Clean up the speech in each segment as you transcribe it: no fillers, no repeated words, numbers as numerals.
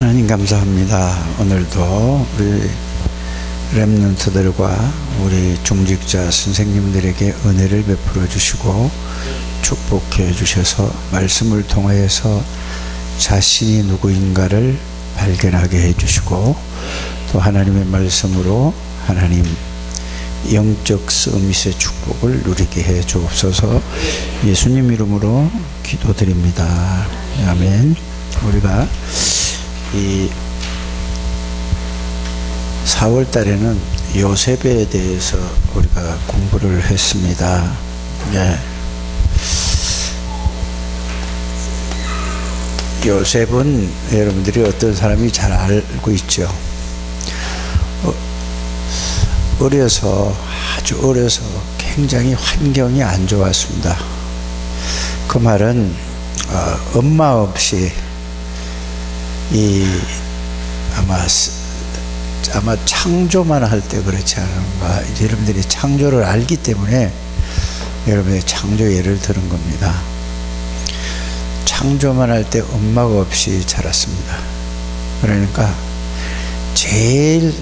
하나님 감사합니다. 오늘도 우리 렘넌트들과 우리 중직자 선생님들에게 은혜를 베풀어 주시고 축복해 주셔서 말씀을 통하여서 자신이 누구인가를 발견하게 해 주시고 또 하나님의 말씀으로 하나님 영적 서밋의 축복을 누리게 해 주옵소서. 예수님 이름으로 기도드립니다. 아멘. 우리가 이 4월 달에는 요셉에 대해서 우리가 공부를 했습니다. 네. 요셉은 여러분들이 어떤 사람이 잘 알고 있죠. 아주 어려서 굉장히 환경이 안 좋았습니다. 그 말은 엄마 없이 아마 창조만 할 때 그렇지 않은가. 여러분들이 창조를 알기 때문에 여러분의 창조 예를 들은 겁니다. 창조만 할 때 엄마가 없이 자랐습니다. 그러니까 제일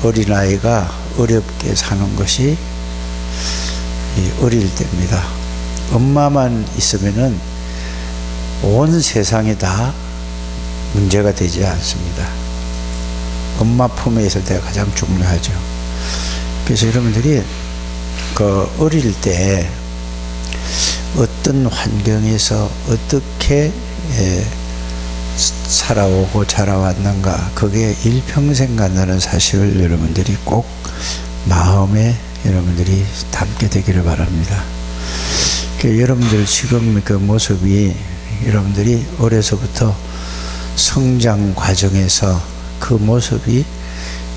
어린아이가 어렵게 사는 것이 이 어릴 때입니다. 엄마만 있으면은 온 세상이 다 문제가 되지 않습니다. 엄마 품에 있을 때가 가장 중요하죠. 그래서 여러분들이 어릴 때 어떤 환경에서 어떻게 살아오고 자라왔는가, 그게 일평생 간다는 사실을 여러분들이 꼭 마음에 여러분들이 담게 되기를 바랍니다. 여러분들 지금 그 모습이 여러분들이 어려서부터 성장 과정에서 그 모습이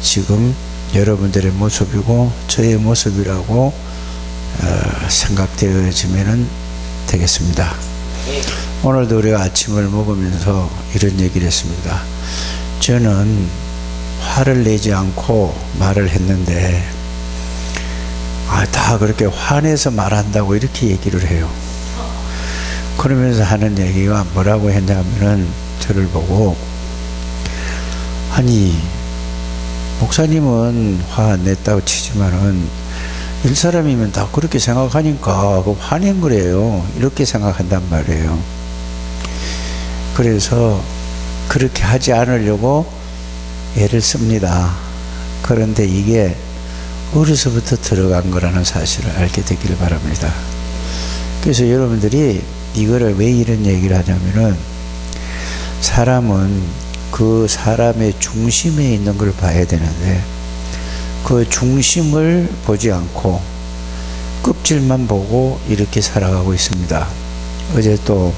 지금 여러분들의 모습이고 저의 모습이라고 생각되어지면 되겠습니다. 오늘도 우리가 아침을 먹으면서 이런 얘기를 했습니다. 저는 화를 내지 않고 말을 했는데 다 그렇게 화내서 말한다고 이렇게 얘기를 해요. 그러면서 하는 얘기가 뭐라고 했냐면은 저를 보고, 아니 목사님은 화 안 냈다고 치지만은 일사람이면 다 그렇게 생각하니까 화낸 거래요. 이렇게 생각한단 말이에요. 그래서 그렇게 하지 않으려고 애를 씁니다. 그런데 이게 어려서부터 들어간 거라는 사실을 알게 되기를 바랍니다. 그래서 여러분들이 이거를 왜 이런 얘기를 하냐면은, 사람은 그 사람의 중심에 있는 걸 봐야 되는데 그 중심을 보지 않고 껍질만 보고 이렇게 살아가고 있습니다. 어제 또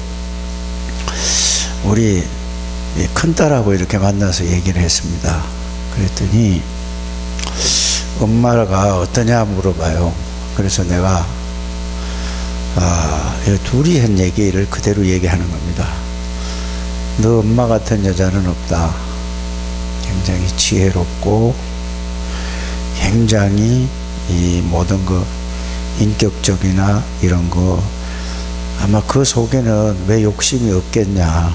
우리 큰딸하고 이렇게 만나서 얘기를 했습니다. 그랬더니 엄마가 어떠냐 물어봐요. 그래서 내가 둘이 한 얘기를 그대로 얘기하는 겁니다. 너 엄마 같은 여자는 없다. 굉장히 지혜롭고 굉장히 이 모든 인격적이나 이런 거 아마 그 속에는 왜 욕심이 없겠냐.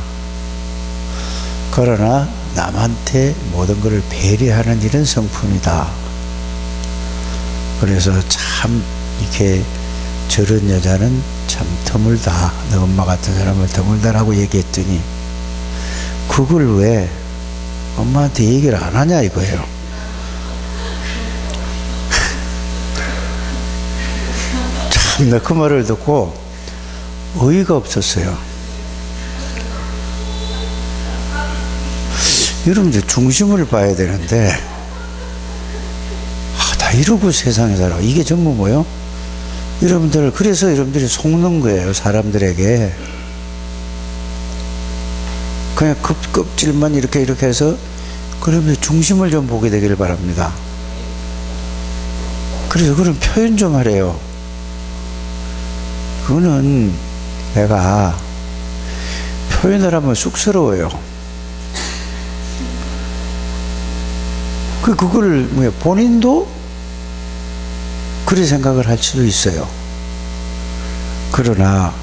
그러나 남한테 모든 것을 배려하는 이런 성품이다. 그래서 참 이렇게 저런 여자는 참 드물다. 너 엄마 같은 사람은 드물다라고 얘기했더니 그걸 왜 엄마한테 얘기를 안 하냐 이거예요. 참, 나 그 말을 듣고 어이가 없었어요. 여러분들 중심을 봐야 되는데 다 이러고 세상에 살아. 이게 전부 뭐예요? 여러분들, 그래서 여러분들이 속는 거예요. 사람들에게 그냥 껍질만 이렇게 해서. 그러면 중심을 좀 보게 되기를 바랍니다. 그래서 그런 표현 좀 하래요. 그거는 내가 표현을 하면 쑥스러워요. 그걸 본인도 그렇게 생각을 할 수도 있어요. 그러나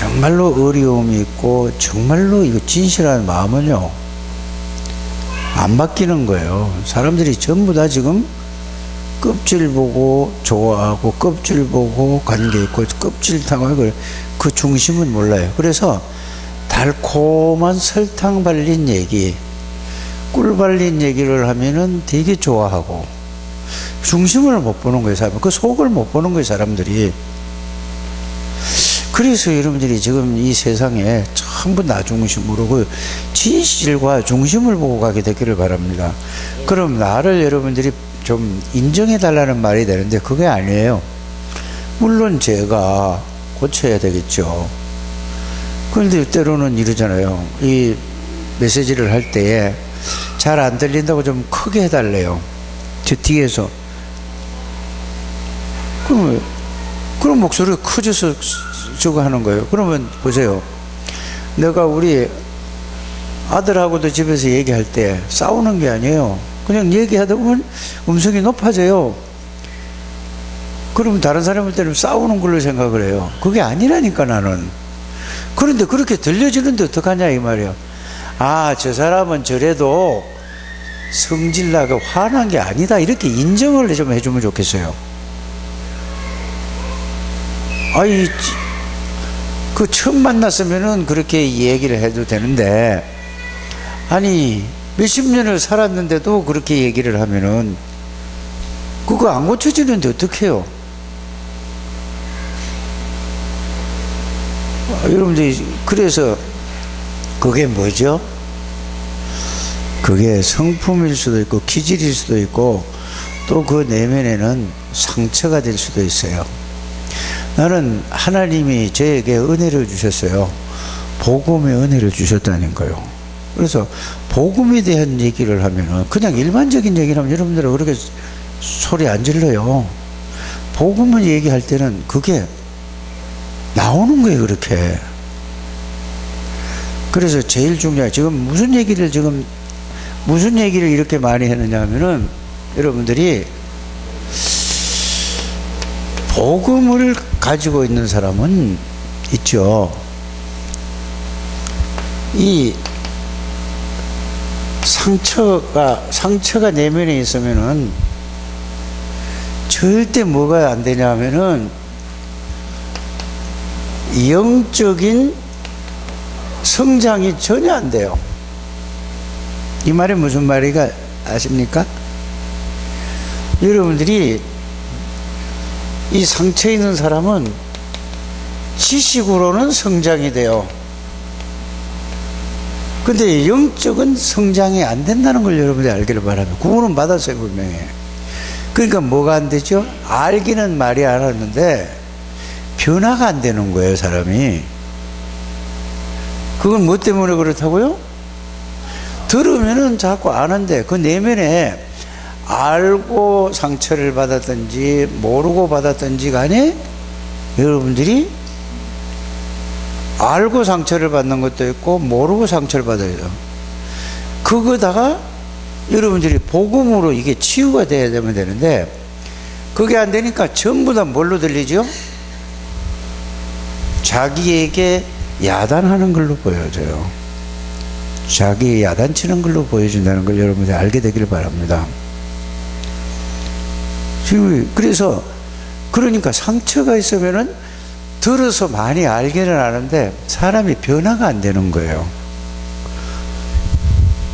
정말로 어려움이 있고 정말로 이거 진실한 마음은요 안 바뀌는 거예요. 사람들이 전부 다 지금 껍질 보고 좋아하고 껍질 보고 관계 있고 껍질 당하고 그 중심은 몰라요. 그래서 달콤한 설탕 발린 얘기, 꿀 발린 얘기를 하면은 되게 좋아하고 중심을 못 보는 거예요. 사람 그 속을 못 보는 거예요. 사람들이. 그래서 여러분들이 지금 이 세상에 전부 나 중심으로 그 진실과 중심을 보고 가게 되기를 바랍니다. 그럼 나를 여러분들이 좀 인정해 달라는 말이 되는데 그게 아니에요. 물론 제가 고쳐야 되겠죠. 그런데 때로는 이러잖아요. 이 메시지를 할 때에 잘 안 들린다고 좀 크게 해달래요. 저 뒤에서. 그럼 목소리가 커져서 저거 하는 거예요. 그러면 보세요. 내가 우리 아들하고도 집에서 얘기할 때 싸우는 게 아니에요. 그냥 얘기하다 보면 음성이 높아져요. 그러면 다른 사람들 때는 싸우는 걸로 생각을 해요. 그게 아니라니까 나는. 그런데 그렇게 들려지는데 어떡하냐 이 말이에요. 아, 저 사람은 저래도 성질나게 화난 게 아니다 이렇게 인정을 좀 해주면 좋겠어요. 아이, 그 처음 만났으면은 그렇게 얘기를 해도 되는데, 아니 몇십 년을 살았는데도 그렇게 얘기를 하면은 그거 안 고쳐지는데 어떡해요? 여러분들이 그래서 그게 뭐죠? 그게 성품일 수도 있고 기질일 수도 있고 또 그 내면에는 상처가 될 수도 있어요. 나는 하나님이 저에게 은혜를 주셨어요. 복음의 은혜를 주셨다는 거예요. 그래서 복음에 대한 얘기를 하면은 그냥 일반적인 얘기를 하면 여러분들은 그렇게 소리 안 질러요. 복음을 얘기할 때는 그게 나오는 거예요, 그렇게. 그래서 제일 중요한, 지금 무슨 얘기를 이렇게 많이 했느냐 하면은 여러분들이 복음을 가지고 있는 사람은 있죠. 이 상처가 내면에 있으면은 절대 뭐가 안 되냐 하면은 영적인 성장이 전혀 안 돼요. 이 말이 무슨 말인가 아십니까? 여러분들이 이 상처에 있는 사람은 지식으로는 성장이 돼요. 근데 영적인 성장이 안 된다는 걸 여러분들이 알기를 바랍니다. 구원은 받았어요, 분명히. 그러니까 뭐가 안 되죠? 알기는 말이 알았는데 변화가 안 되는 거예요, 사람이. 그건 뭐 때문에 그렇다고요? 들으면은 자꾸 아는데 그 내면에 알고 상처를 받았든지 모르고 받았든지 간에 여러분들이 알고 상처를 받는 것도 있고 모르고 상처를 받아요. 그거다가 여러분들이 복음으로 이게 치유가 돼야 되면 되는데 그게 안 되니까 전부 다 뭘로 들리죠? 자기에게 야단하는 걸로 보여져요. 자기 야단치는 걸로 보여준다는 걸 여러분들이 알게 되기를 바랍니다. 지금 그래서 그러니까 상처가 있으면은 들어서 많이 알기는 아는데 사람이 변화가 안 되는 거예요.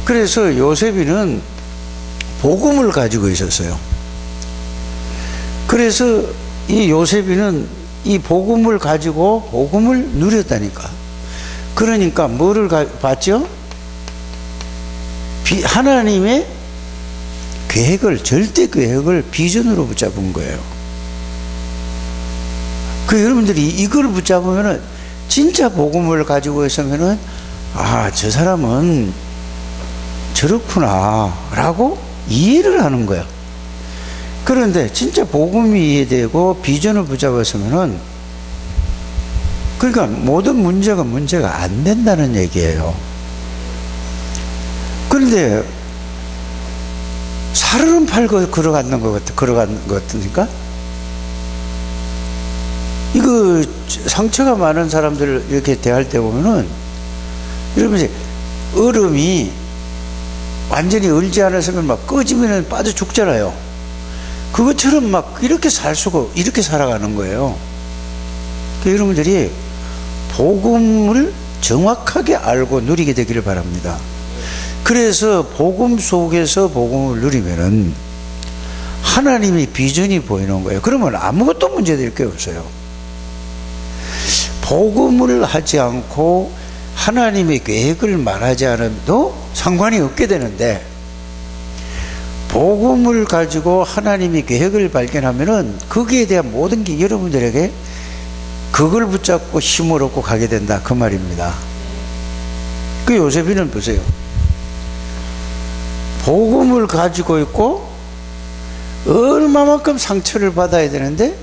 그래서 요셉이는 복음을 가지고 있었어요. 그래서 이 요셉이는 이 복음을 가지고 복음을 누렸다니까. 그러니까 뭐를 봤죠? 하나님의 계획을, 절대 계획을 비전으로 붙잡은 거예요. 그 여러분들이 이걸 붙잡으면은 진짜 복음을 가지고 있으면은 아, 저 사람은 저렇구나 라고 이해를 하는 거야. 그런데 진짜 복음이 이해되고 비전을 붙잡았으면은 그러니까 모든 문제가 안 된다는 얘기예요. 그런데 사르른 팔고 걸어가는 것 같으니까 이거 상처가 많은 사람들을 이렇게 대할 때 보면은, 여러분, 이제 얼음이 완전히 얼지 않았으면 막 꺼지면 빠져 죽잖아요. 그것처럼 막 이렇게 살 수가, 이렇게 살아가는 거예요. 그러니까 여러분들이 복음을 정확하게 알고 누리게 되기를 바랍니다. 그래서 복음 속에서 복음을 누리면은 하나님의 비전이 보이는 거예요. 그러면 아무것도 문제될 게 없어요. 복음을 하지 않고 하나님의 계획을 말하지 않아도 상관이 없게 되는데, 복음을 가지고 하나님의 계획을 발견하면은 거기에 대한 모든 게 여러분들에게 그걸 붙잡고 힘을 얻고 가게 된다, 그 말입니다. 그 요셉이는 보세요. 복음을 가지고 있고 얼마만큼 상처를 받아야 되는데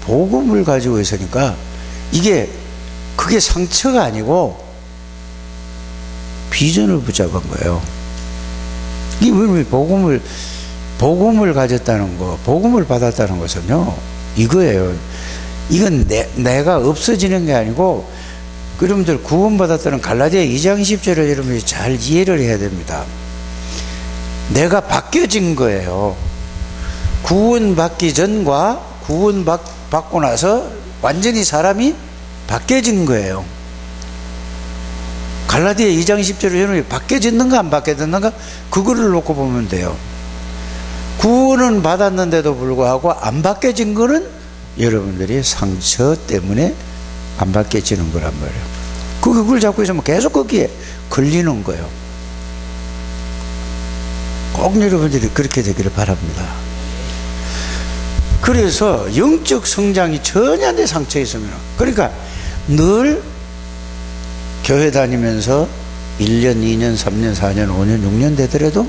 복음을 가지고 있으니까 그게 상처가 아니고 비전을 붙잡은 거예요. 이 복음을 가졌다는 거, 복음을 받았다는 것은요, 이거예요. 이건 내가 없어지는 게 아니고, 여러분들 구원받았다는 갈라디아 2장 10절을 여러분이 잘 이해를 해야 됩니다. 내가 바뀌어진 거예요. 구원받기 전과 구원받고 나서 완전히 사람이 바뀌어진 거예요. 갈라디아 2장 10절을 여러분이 바뀌어졌는가 안 바뀌어졌는가 그거를 놓고 보면 돼요. 구원은 받았는데도 불구하고 안 바뀌어진 거는 여러분들이 상처 때문에 안 바뀌어지는 거란 말이에요. 그걸 잡고 있으면 계속 거기에 걸리는 거예요. 꼭 여러분들이 그렇게 되기를 바랍니다. 그래서 영적 성장이 전혀 내 상처에 있으면, 그러니까 늘 교회 다니면서 1년, 2년, 3년, 4년, 5년, 6년 되더라도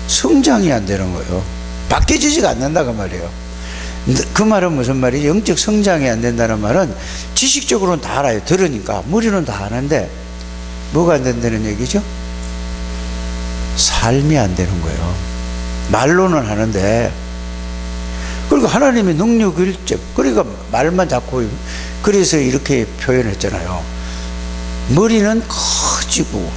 성장이 안 되는 거예요. 바뀌어지지가 않는다 그 말이에요. 그 말은 무슨 말이에요? 영적 성장이 안 된다는 말은 지식적으로는 다 알아요. 들으니까 머리는 다 아는데 뭐가 안 된다는 얘기죠? 삶이 안 되는 거예요. 말로는 하는데, 그리고 하나님의 능력을, 그러니까 말만 자꾸, 그래서 이렇게 표현했잖아요. 머리는 커지고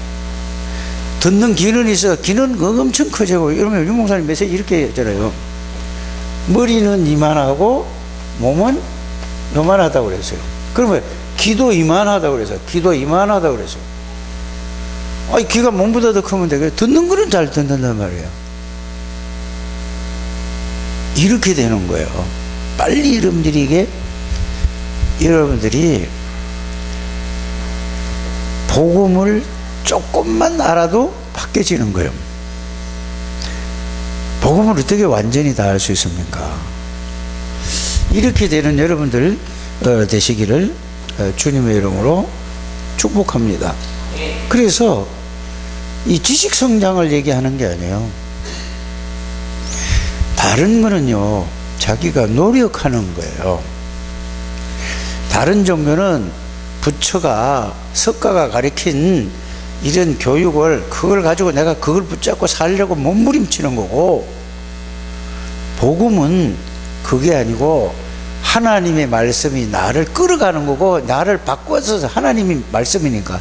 듣는 귀는 있어. 귀는 엄청 커지고. 이러면 윤목사님 메시지 이렇게 했잖아요. 머리는 이만하고 몸은 요만하다고 그랬어요. 그러면 귀도 이만하다고 그래서 귀도 이만하다고 그랬어요. 아니, 귀가 몸보다 더 크면 되게 듣는 거는 잘 듣는단 말이에요. 이렇게 되는 거예요. 빨리 여러분들이 복음을 조금만 알아도 바뀌어지는 거예요. 복음을 어떻게 완전히 다 알 수 있습니까? 이렇게 되는 여러분들 되시기를 주님의 이름으로 축복합니다. 그래서 이 지식 성장을 얘기하는 게 아니에요. 다른 거는요, 자기가 노력하는 거예요. 다른 종교는 부처가, 석가가 가르친 이런 교육을, 그걸 가지고 내가 그걸 붙잡고 살려고 몸부림치는 거고, 복음은 그게 아니고 하나님의 말씀이 나를 끌어가는 거고, 나를 바꿔서 하나님의 말씀이니까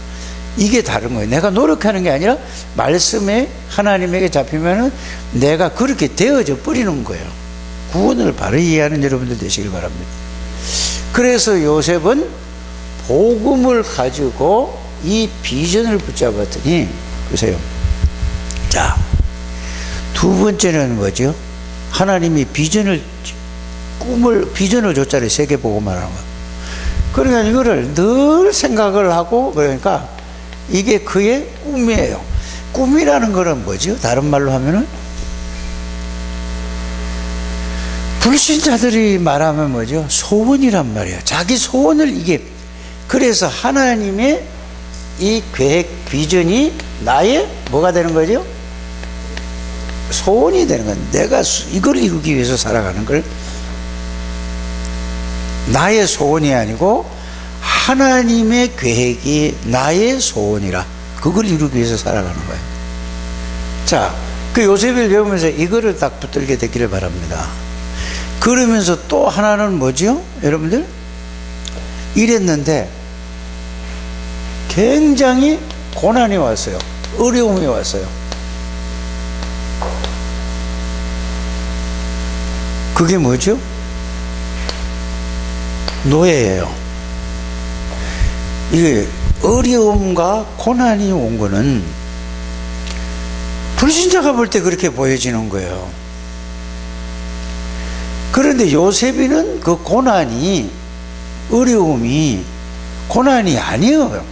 이게 다른 거예요. 내가 노력하는 게 아니라 말씀에 하나님에게 잡히면은 내가 그렇게 되어져 버리는 거예요. 구원을 바로 이해하는 여러분들 되시길 바랍니다. 그래서 요셉은 복음을 가지고 이 비전을 붙잡았더니, 보세요. 자, 두 번째는 뭐죠? 하나님이 비전을 줬잖아요. 세계 복음을 하는 거. 그러니까 이거를 늘 생각을 하고, 그러니까 이게 그의 꿈이에요. 꿈이라는 거는 뭐죠? 다른 말로 하면은 불신자들이 말하면 뭐죠? 소원이란 말이에요. 자기 소원을 그래서 하나님의 이 계획, 비전이 나의 뭐가 되는 거죠? 소원이 되는 건, 내가 이걸 이루기 위해서 살아가는 걸, 나의 소원이 아니고 하나님의 계획이 나의 소원이라, 그걸 이루기 위해서 살아가는 거예요. 자, 그 요셉을 배우면서 이거를 딱 붙들게 되기를 바랍니다. 그러면서 또 하나는 뭐죠? 여러분들, 이랬는데 굉장히 고난이 왔어요. 어려움이 왔어요. 그게 뭐죠? 노예예요. 이게 어려움과 고난이 온 거는 불신자가 볼 때 그렇게 보여지는 거예요. 그런데 요셉이는 그 고난이, 어려움이 고난이 아니에요.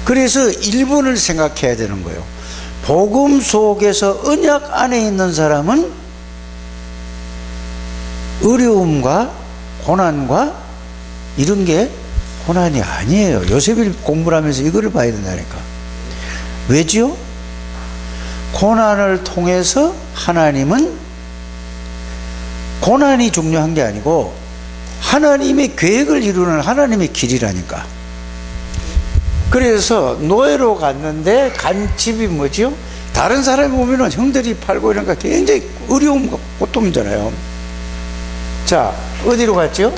그래서 1번을 생각해야 되는 거예요. 복음 속에서 언약 안에 있는 사람은 어려움과 고난과 이런 게 고난이 아니에요. 요셉이 공부를 하면서 이거를 봐야 된다니까. 왜지요? 고난을 통해서 하나님은, 고난이 중요한 게 아니고 하나님의 계획을 이루는 하나님의 길이라니까. 그래서 노예로 갔는데 간 집이 뭐지요? 다른 사람이 보면은 형들이 팔고 이러니까 굉장히 어려움과 고통이잖아요. 자, 어디로 갔죠?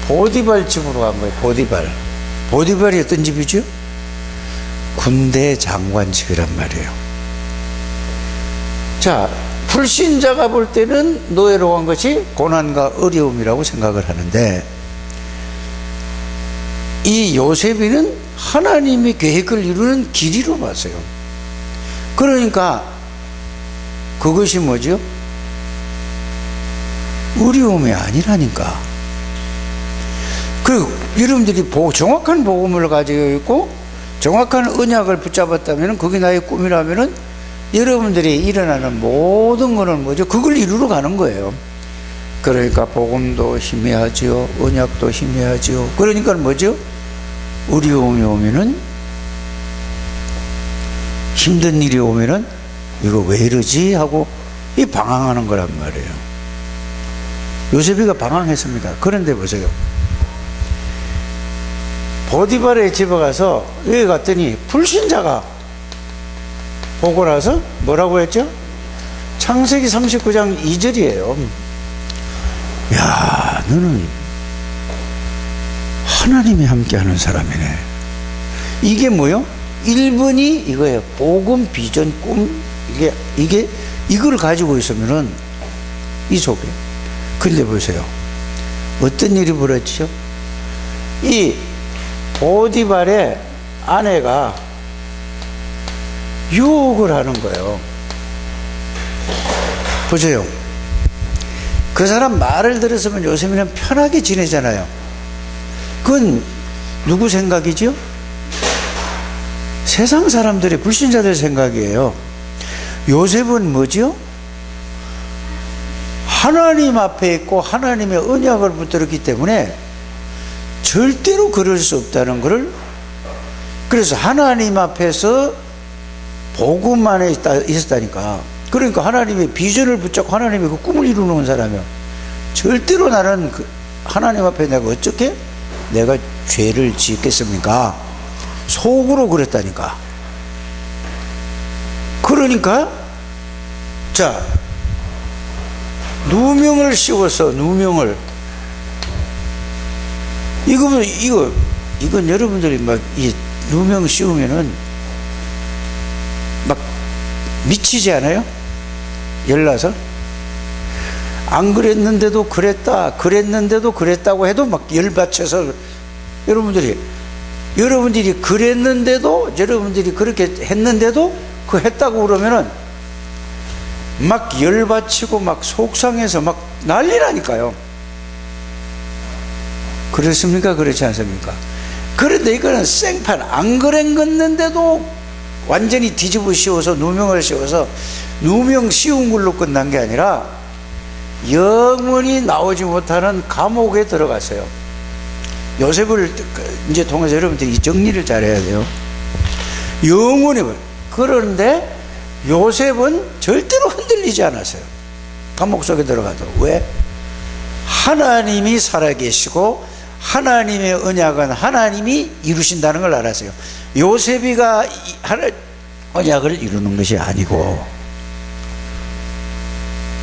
보디발 집으로 간 거예요. 보디발. 보디발이 어떤 집이죠? 군대 장관 집이란 말이에요. 자, 불신자가 볼 때는 노예로 간 것이 고난과 어려움이라고 생각을 하는데, 이 요셉이는 하나님의 계획을 이루는 길이로 봤어요. 그러니까 그것이 뭐죠? 어려움이 아니라니까. 그 여러분들이 정확한 복음을 가지고 있고 정확한 언약을 붙잡았다면, 그게 나의 꿈이라면은 여러분들이 일어나는 모든 거는 뭐죠? 그걸 이루러 가는 거예요. 그러니까 복음도 희미하지요, 언약도 희미하지요. 그러니까 뭐죠? 어려움이 오면은, 힘든 일이 오면은 이거 왜 이러지 하고 이 방황하는 거란 말이에요. 요셉이가 방황했습니다. 그런데 보세요. 보디발의 집에 가서 여기 갔더니 불신자가 보고 나서 뭐라고 했죠? 창세기 39장 2절이에요. 야, 너는 하나님이 함께하는 사람이네. 이게 뭐요? 1번이 이거예요. 복음, 비전, 꿈. 이걸 가지고 있으면은 이 속에. 근데 보세요. 어떤 일이 벌어지죠? 이 보디발의 아내가 유혹을 하는 거예요. 보세요. 그 사람 말을 들었으면 요셉이는 편하게 지내잖아요. 그건 누구 생각이죠? 세상 사람들의, 불신자들 생각이에요. 요셉은 뭐죠? 하나님 앞에 있고 하나님의 언약을 붙들었기 때문에 절대로 그럴 수 없다는 것을, 그래서 하나님 앞에서 복음 안에 있었다니까. 그러니까 하나님의 비전을 붙잡고 하나님의 그 꿈을 이루는 사람이야. 절대로 나는 하나님 앞에 내가 어떻게 내가 죄를 짓겠습니까? 속으로 그랬다니까. 그러니까 자, 누명을 씌워서, 누명을, 이건 여러분들이 막 이 누명 씌우면은 막 미치지 않아요? 열나서? 안 그랬는데도 그랬는데도 그랬다고 해도 막 열받쳐서, 여러분들이 그랬는데도, 여러분들이 그렇게 했는데도 그 했다고 그러면은 막 열받치고 막 속상해서 막 난리라니까요. 그렇습니까? 그렇지 않습니까? 그런데 이거는 생판, 안 그랬는데도 완전히 뒤집어 씌워서, 누명을 씌워서, 누명 씌운 걸로 끝난 게 아니라 영원히 나오지 못하는 감옥에 들어갔어요. 요셉을 이제 통해서 여러분들이 이 정리를 잘해야 돼요. 영원히. 그런데 요셉은 절대로 흔들리지 않았어요. 감옥 속에 들어가도. 왜? 하나님이 살아계시고 하나님의 언약은 하나님이 이루신다는 걸 알았어요. 요셉이가 언약을 이루는 것이 아니고,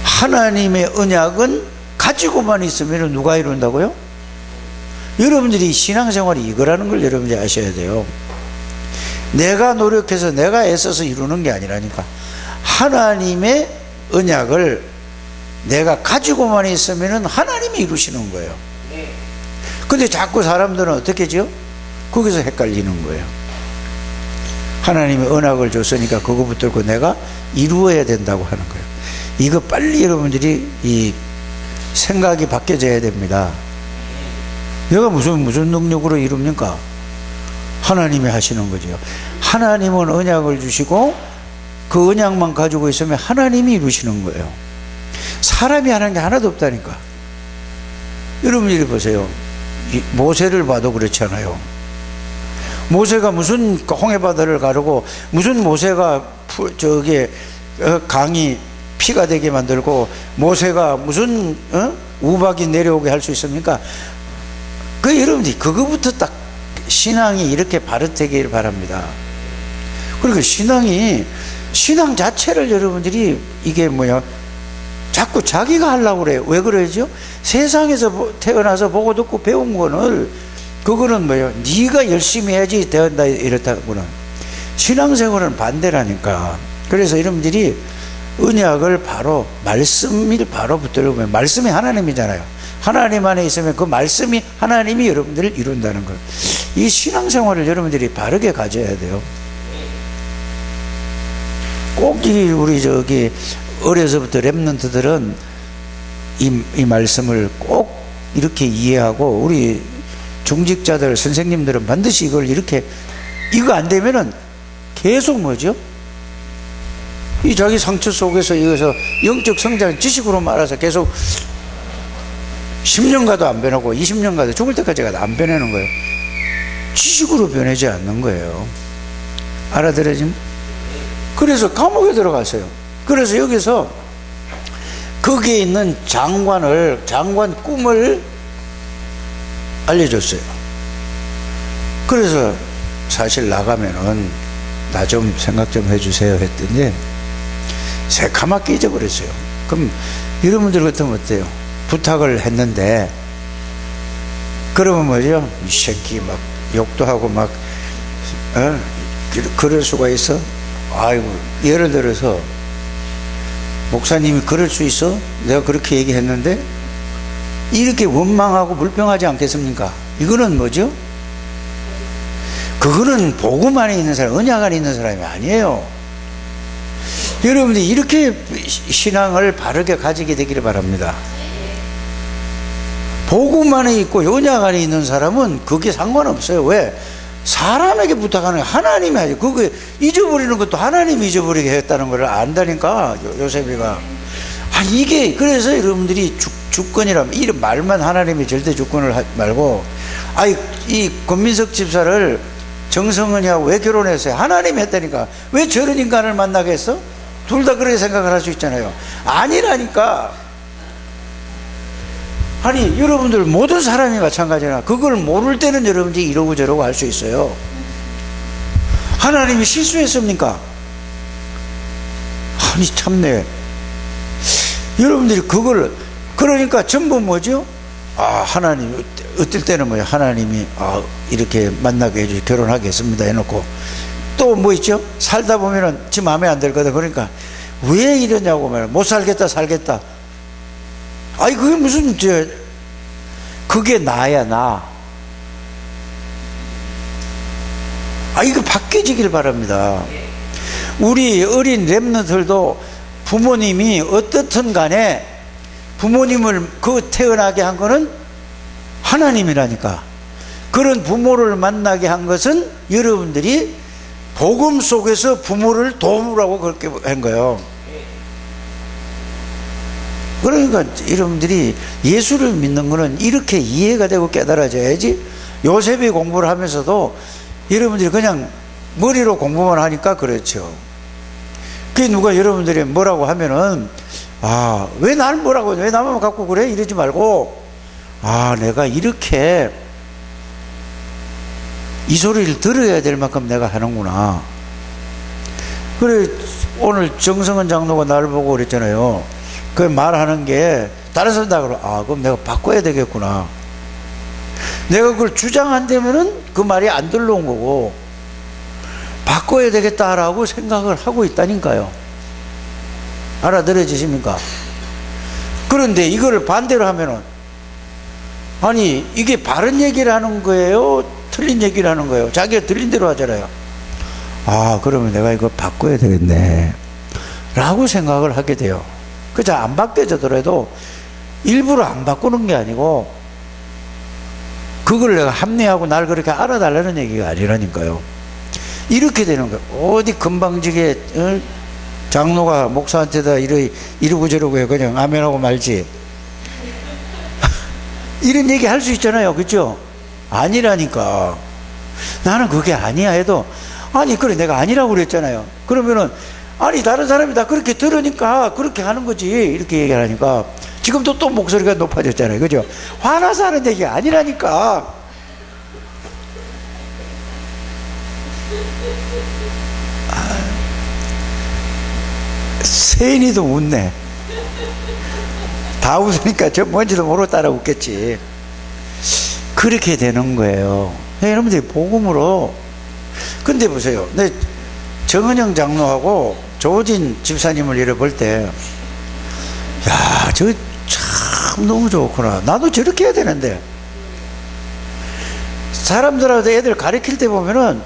하나님의 언약은 가지고만 있으면 누가 이룬다고요? 여러분들이 신앙생활이 이거라는 걸 여러분들이 아셔야 돼요. 내가 노력해서 내가 애써서 이루는 게 아니라니까. 하나님의 언약을 내가 가지고만 있으면 하나님이 이루시는 거예요. 근데 자꾸 사람들은 어떻게 지요? 거기서 헷갈리는 거예요. 하나님이 언약을 줬으니까 그거 붙들고 내가 이루어야 된다고 하는 거예요. 이거 빨리 여러분들이 이 생각이 바뀌어져야 됩니다. 내가 무슨 능력으로 이룹니까? 하나님이 하시는 거죠. 하나님은 언약을 주시고 그 언약만 가지고 있으면 하나님이 이루시는 거예요. 사람이 하는 게 하나도 없다니까. 여러분들이 보세요. 모세를 봐도 그렇잖아요. 모세가 무슨 홍해바다를 가르고 무슨 모세가 강이 피가 되게 만들고 모세가 무슨 우박이 내려오게 할 수 있습니까? 여러분들이 그거부터 딱 신앙이 이렇게 바르되기를 바랍니다. 그리고 신앙 자체를 여러분들이 이게 자꾸 자기가 하려고 그래요. 왜 그러죠? 세상에서 태어나서 보고 듣고 배운 거는 그거는 네가 열심히 해야지 된다 이렇다고는. 신앙생활은 반대라니까. 그래서 여러분들이 언약을 바로 말씀을 바로 붙들면 말씀이 하나님이잖아요. 하나님 안에 있으면 그 말씀이 하나님이 여러분들을 이룬다는 걸. 이 신앙생활을 여러분들이 바르게 가져야 돼요. 꼭 우리 어려서부터 렘넌트들은 이 말씀을 꼭 이렇게 이해하고 우리 중직자들 선생님들은 반드시 이걸 이렇게 이거 안 되면은 계속 이 자기 상처 속에서 이것서 영적 성장 지식으로 말아서 계속 10년 가도 안 변하고 20년 가도 죽을 때까지 가도 안 변하는 거예요. 지식으로 변하지 않는 거예요. 알아들어짐? 그래서 감옥에 들어갔어요. 그래서 여기서 거기에 있는 장관 꿈을 알려줬어요. 그래서 사실 나가면은 나 좀 생각 좀 해주세요 했더니 새카맣게 잊어버렸어요. 그럼 여러분들 같으면 어때요? 부탁을 했는데 그러면 이 새끼 막 욕도 하고 막 그럴 수가 있어? 아이고, 예를 들어서 목사님이 그럴 수 있어? 내가 그렇게 얘기했는데 이렇게 원망하고 불평하지 않겠습니까? 이거는 그거는 복음 안에 있는 사람, 언약 안에 있는 사람이 아니에요. 여러분들이 이렇게 신앙을 바르게 가지게 되기를 바랍니다. 복음 안에 있고 언약 안에 있는 사람은 그게 상관없어요. 왜? 사람에게 부탁하는 게 하나님이 하지. 그거 잊어버리는 것도 하나님이 잊어버리게 했다는 걸 안다니까, 요셉이가. 이게, 그래서 여러분들이 주권이라면, 이 말만 하나님이 절대 주권을 말고, 이 권민석 집사를 정성은이하고 왜 결혼했어요? 하나님이 했다니까. 왜 저런 인간을 만나게 했어? 둘 다 그렇게 생각을 할 수 있잖아요. 아니라니까. 여러분들 모든 사람이 마찬가지나 그걸 모를 때는 여러분들이 이러고 저러고 할 수 있어요. 하나님이 실수했습니까? 참네. 여러분들이 그러니까 전부 하나님, 어떨 때는 하나님이 이렇게 만나게 해주시 결혼하겠습니다 해놓고 또 있죠? 살다 보면은 지 마음에 안 들거든. 그러니까 왜 이러냐고 말이야. 못 살겠다. 그게 무슨 그게 나야, 나. 이거 바뀌어지길 바랍니다. 우리 어린 렘넌트들도 부모님이 어떻든 간에 부모님을 태어나게 한 거는 하나님이라니까. 그런 부모를 만나게 한 것은 여러분들이 복음 속에서 부모를 도우라고 그렇게 한 거예요. 그러니까 여러분들이 예수를 믿는 거는 이렇게 이해가 되고 깨달아져야지. 요셉이 공부를 하면서도 여러분들이 그냥 머리로 공부만 하니까 그렇죠. 그게 누가 여러분들이 뭐라고 하면은 왜 날 뭐라고, 왜 나만 갖고 그래? 이러지 말고 내가 이렇게 이 소리를 들어야 될 만큼 내가 하는구나. 그래 오늘 정성은 장로가 나를 보고 그랬잖아요. 그 말하는 게 다른 사람 다 그러, 아, 그럼 내가 바꿔야 되겠구나. 내가 그걸 주장 안 되면은 그 말이 안 들러온 거고, 바꿔야 되겠다라고 생각을 하고 있다니까요. 알아들어지십니까? 그런데 이걸 반대로 하면은, 아니, 이게 바른 얘기를 하는 거예요? 틀린 얘기를 하는 거예요? 자기가 들린 대로 하잖아요. 아, 그러면 내가 이거 바꿔야 되겠네. 라고 생각을 하게 돼요. 그저 안 바뀌어지더라도 일부러 안 바꾸는 게 아니고, 그걸 내가 합리하고 날 그렇게 알아달라는 얘기가 아니라니까요. 이렇게 되는 거예요. 어디 금방지게 장로가 목사한테다 이러고 저러고 해 그냥 아멘하고 말지. 이런 얘기 할 수 있잖아요. 그죠? 아니라니까. 나는 그게 아니야 해도, 아니 그래 내가 아니라고 그랬잖아요. 그러면은 아니 다른 사람이 다 그렇게 들으니까 그렇게 하는 거지 이렇게 얘기하니까 지금도 또 목소리가 높아졌잖아요. 그죠? 화나서 하는 얘기가 아니라니까. 세인이도 웃네. 다 웃으니까 저 뭔지도 모르고 따라 웃겠지. 그렇게 되는 거예요. 여러분들이 복음으로. 근데 보세요. 내 정은영 장로하고 조진 집사님을 이래 볼 때, 야, 저 참 너무 좋구나. 나도 저렇게 해야 되는데. 사람들하고 애들 가르칠 때 보면은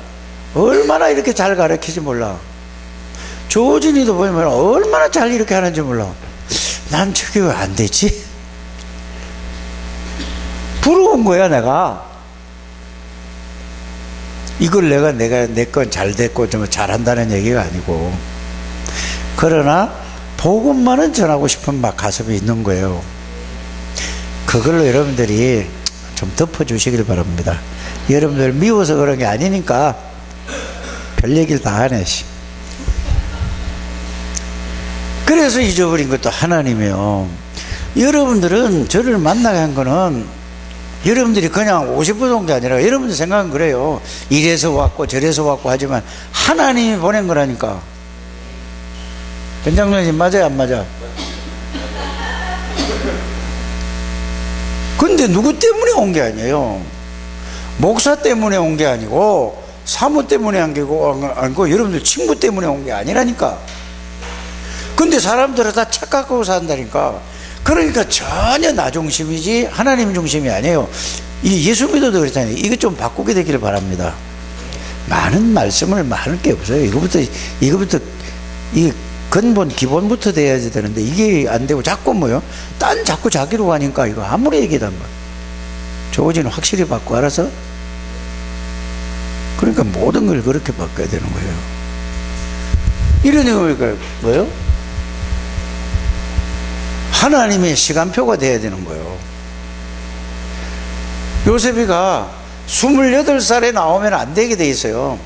얼마나 이렇게 잘 가르치지 몰라. 조진이도 보면 얼마나 잘 이렇게 하는지 몰라. 난 저게 왜 안 되지? 부러운 거야, 내가. 이걸 내가 내 건 잘 됐고 좀 잘한다는 얘기가 아니고, 그러나 복음만은 전하고 싶은 막 가슴이 있는 거예요. 그걸로 여러분들이 좀 덮어주시길 바랍니다. 여러분들 미워서 그런 게 아니니까 별 얘기를 다 하네. 그래서 잊어버린 것도 하나님이에요. 여러분들은 저를 만나게 한 거는 여러분들이 그냥 오고 싶어서 온 게 아니라 여러분들 생각은 그래요. 이래서 왔고 저래서 왔고 하지만 하나님이 보낸 거라니까. 변장로님 맞아요 안 맞아? 근데 누구 때문에 온 게 아니에요. 목사 때문에 온 게 아니고 사모 때문에 온 게 아니고 여러분들 친구 때문에 온 게 아니라니까. 근데 사람들은 다 착각하고 산다니까. 그러니까 전혀 나 중심이지 하나님 중심이 아니에요. 이 예수 믿어도 그렇잖아요. 이거 좀 바꾸게 되기를 바랍니다. 많은 말씀을 많을 게 없어요. 이거부터 이 근본 기본부터 돼야지 되는데 이게 안 되고 자꾸 뭐요? 딴 자꾸 자기로 가니까 이거 아무리 얘기도 안 봐. 조지는 확실히 바꿔 알아서. 그러니까 모든 걸 그렇게 바꿔야 되는 거예요. 이런 의미가 뭐예요? 하나님의 시간표가 돼야 되는 거예요. 요셉이가 28살에 나오면 안 되게 돼 있어요.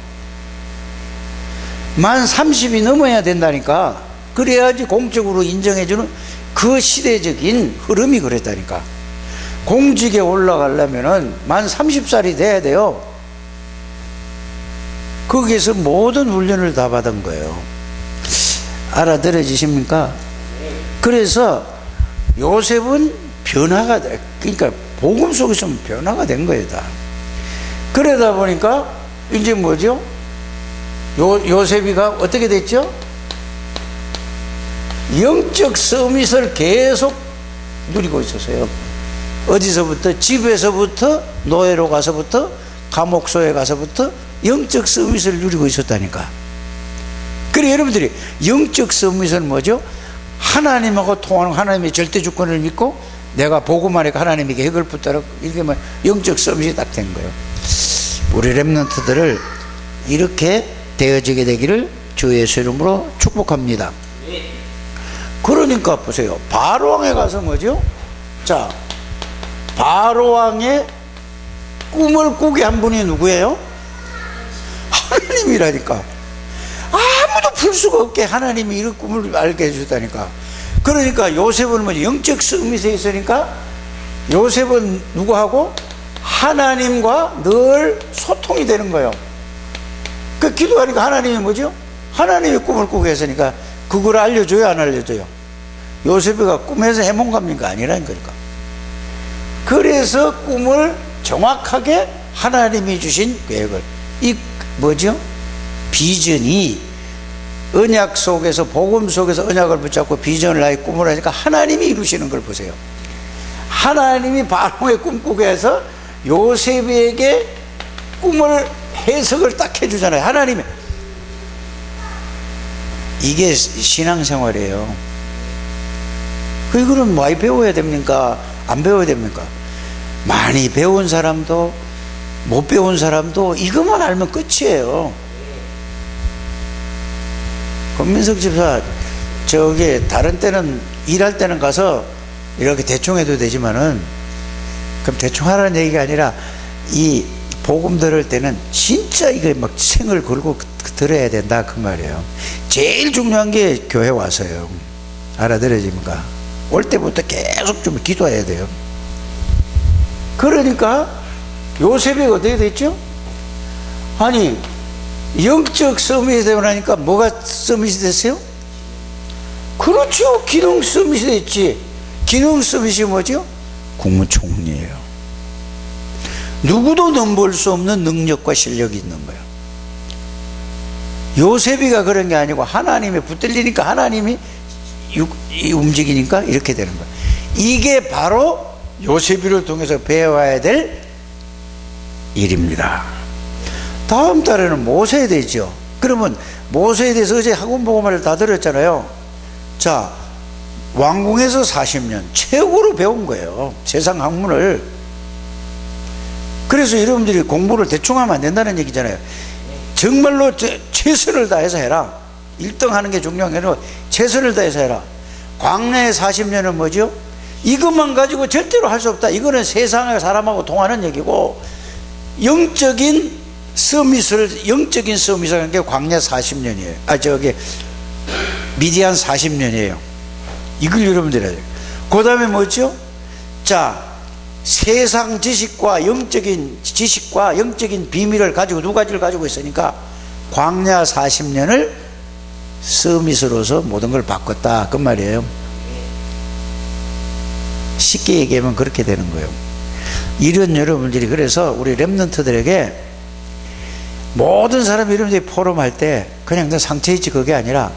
만 30이 넘어야 된다니까. 그래야지 공적으로 인정해주는 그 시대적인 흐름이 그랬다니까. 공직에 올라가려면 만 30살이 돼야 돼요. 거기에서 모든 훈련을 다 받은 거예요. 알아들어지십니까? 그래서 요셉은 변화가 돼. 그러니까 복음 속에서 변화가 된 거예요 다. 그러다 보니까 이제 뭐죠? 요셉이가 어떻게 됐죠? 영적 서밋을 계속 누리고 있었어요. 어디서부터? 집에서부터, 노예로 가서부터, 감옥소에 가서부터 영적 서밋을 누리고 있었다니까. 그래 여러분들이 영적 서밋은 뭐죠? 하나님하고 통하는 하나님의 절대 주권을 믿고 내가 복음 안에 하나님에게 핵을 붙들어 이렇게 뭐 영적 서밋이 딱 된 거예요. 우리 렘넌트들을 이렇게 되어지게 되기를 주 예수 이름으로 축복합니다. 그러니까 보세요. 바로왕에 가서 뭐죠? 자, 바로왕의 꿈을 꾸게 한 분이 누구예요? 하나님이라니까. 아무도 풀 수가 없게 하나님이 이런 꿈을 알게 해주다니까. 그러니까 요셉은 뭐지? 영적 서밋에 있으니까 요셉은 누구하고? 하나님과 늘 소통이 되는 거예요. 그 기도하니까 하나님이 뭐죠? 하나님의 꿈을 꾸게 했으니까 그걸 알려줘요 안 알려줘요? 요셉이가 꿈에서 해몽 갑니까? 아니라는 거니까. 그래서 꿈을 정확하게 하나님이 주신 계획을, 이 뭐죠? 비전이 언약 속에서, 복음 속에서 언약을 붙잡고 비전을 하여 꿈을 하니까 하나님이 이루시는 걸 보세요. 하나님이 바로의 꿈꾸게 해서 요셉에게 꿈을 해석을 딱 해주잖아요. 하나님이. 이게 신앙생활이에요. 이거는 많이 배워야 됩니까? 안 배워야 됩니까? 많이 배운 사람도 못 배운 사람도 이것만 알면 끝이에요. 권민석 집사, 저기 다른 때는 일할 때는 가서 이렇게 대충 해도 되지만은, 그럼 대충 하라는 얘기가 아니라 이 복음 들을 때는 진짜 이거 막 생을 걸고 들어야 된다 그 말이에요. 제일 중요한 게 교회 와서요. 알아들어집니까? 올 때부터 계속 좀 기도해야 돼요. 그러니까 요셉이 어떻게 됐죠? 아니, 영적 서밋이 되고 나니까 뭐가 서밋이 됐어요? 그렇죠. 기능 서밋이 됐지. 기능 서밋이 뭐죠? 국무총리예요. 누구도 넘볼 수 없는 능력과 실력이 있는 거예요. 요셉이가 그런 게 아니고 하나님이 붙들리니까 하나님이 움직이니까 이렇게 되는 거예요. 이게 바로 요셉이를 통해서 배워야 될 일입니다. 다음 달에는 모세에 되죠. 그러면 모세에 대해서 어제 학원복음을 다 들었잖아요. 자, 왕궁에서 40년 최고로 배운 거예요. 세상 학문을. 그래서 여러분들이 공부를 대충 하면 안 된다는 얘기잖아요. 정말로 최선을 다해서 해라. 1등 하는 게 중요한 게 아니라 최선을 다해서 해라. 광야의 40년은 뭐죠? 이것만 가지고 절대로 할 수 없다. 이거는 세상의 사람하고 통하는 얘기고, 영적인 서밋을 하는 게 광야 40년이에요. 미디안 40년이에요. 이걸 여러분들이 해야 돼요. 그 다음에 뭐죠? 자, 세상 지식과 영적인 비밀을 가지고 두 가지를 가지고 있으니까 광야 40년을 서밋으로서 모든 걸 바꿨다 그 말이에요. 쉽게 얘기하면 그렇게 되는 거예요. 이런 여러분들이, 그래서 우리 렘넌트들에게 모든 사람 여러분들이 포럼할 때 그냥 너 상처 있지 그게 아니라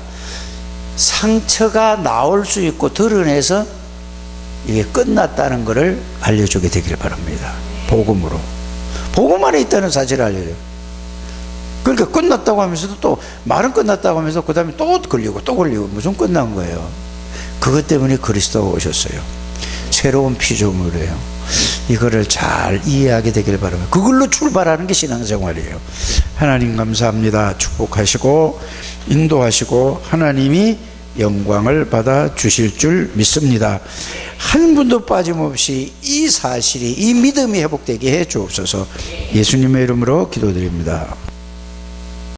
상처가 나올 수 있고 드러내서 이게 끝났다는 것을 알려주게 되길 바랍니다. 복음으로. 복음 안에 있다는 사실을 알려줘요. 그러니까 끝났다고 하면서도 또 말은 끝났다고 하면서 그 다음에 또 걸리고 무슨 끝난 거예요. 그것 때문에 그리스도가 오셨어요. 새로운 피조물이에요. 이거를 잘 이해하게 되길 바랍니다. 그걸로 출발하는 게 신앙생활이에요. 하나님 감사합니다. 축복하시고 인도하시고 하나님이 영광을 받아 주실 줄 믿습니다. 한 분도 빠짐없이 이 사실이, 이 믿음이 회복되게 해 주옵소서. 예수님의 이름으로 기도드립니다.